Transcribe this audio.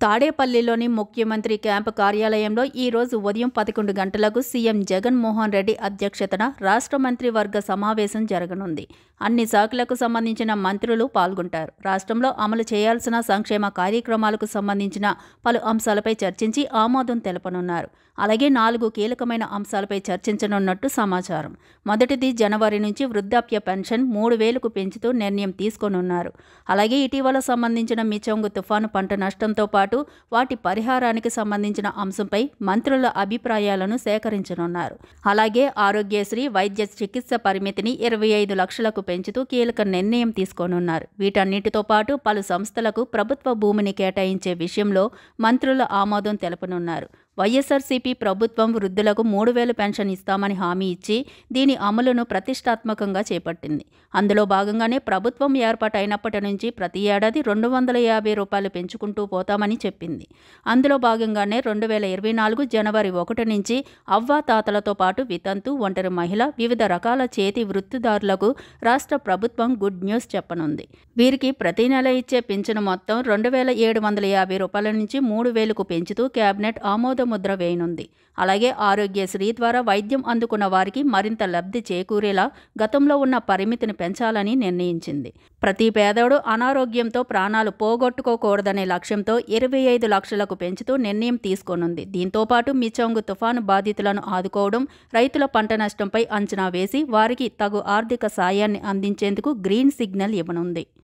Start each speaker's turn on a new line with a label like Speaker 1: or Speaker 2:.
Speaker 1: తాడేపల్లిలోని ముఖ్యమంత్రి క్యాంపు కార్యాలయంలో ఈరోజు ఉదయం 11 గంటలకు సీఎం జగన్మోహన్ రెడ్డి అధ్యక్షతన రాష్ట్ర మంత్రివర్గ సమావేశం జరగనుంది. అన్ని శాఖలకు సంబంధించిన మంత్రులు పాల్గొంటారు. రాష్ట్రంలో అమలు చేయాల్సిన సంక్షేమ కార్యక్రమాలకు సంబంధించిన పలు అంశాలపై చర్చించి ఆమోదం తెలపనున్నారు. అలాగే 4 కీలకమైన అంశాలపై చర్చించనున్నట్టు సమాచారం. మొదటిది జనవరి నుంచి వృద్ధాప్య పెన్షన్ 3,000కు పెంచుతూ నిర్ణయం తీసుకోనున్నారు. అలాగే ఇటీవల సంబంధించిన మిచంగు తుఫాను పంట నష్టంతో పాటు వాటి పరిహారానికి సంబంధించిన అంశంపై మంత్రుల అభిప్రాయాలను సేకరించనున్నారు. అలాగే ఆరోగ్యశ్రీ వైద్య చికిత్స పరిమితిని 25 లక్షలకు పెంచుతూ కీలక నిర్ణయం తీసుకోనున్నారు. వీటన్నిటితో పాటు పలు సంస్థలకు ప్రభుత్వ భూమిని కేటాయించే విషయంలో మంత్రుల ఆమోదం తెలపనున్నారు. వైఎస్ఆర్సీపీ ప్రభుత్వం వృద్ధులకు 3,000 పెన్షన్ ఇస్తామని హామీ ఇచ్చి దీని అమలును ప్రతిష్టాత్మకంగా చేపట్టింది. అందులో భాగంగానే ప్రభుత్వం ఏర్పాటైనప్పటి నుంచి ప్రతి ఏడాది 250 రూపాయలు పెంచుకుంటూ పోతామని చెప్పింది. అందులో భాగంగానే 2024 జనవరి 1 నుంచి అవ్వాతాతలతో పాటు వితంతు, ఒంటరి మహిళ, వివిధ రకాల చేతి వృత్తిదారులకు రాష్ట్ర ప్రభుత్వం గుడ్ న్యూస్ చెప్పనుంది. వీరికి ప్రతి నెల ఇచ్చే పింఛను మొత్తం 2,750 రూపాయల నుంచి 3,000కు పెంచుతూ కేబినెట్ ఆమోదముద్ర వేయనుంది. అలాగే ఆరోగ్యశ్రీ ద్వారా వైద్యం అందుకున్న వారికి మరింత లబ్ధి చేకూరేలా గతంలో ఉన్న పరిమితిని పెంచాలని నిర్ణయించింది. ప్రతి పేదోడు అనారోగ్యంతో ప్రాణాలు పోగొట్టుకోకూడదనే లక్ష్యంతో 25 లక్షలకు పెంచుతూ నిర్ణయం తీసుకోనుంది. దీంతోపాటు మిచంగు తుఫాను బాధితులను ఆదుకోవడం, రైతుల పంట నష్టంపై అంచనా వేసి వారికి తగు ఆర్థిక సాయాన్ని అందించేందుకు గ్రీన్ సిగ్నల్ ఇవ్వనుంది.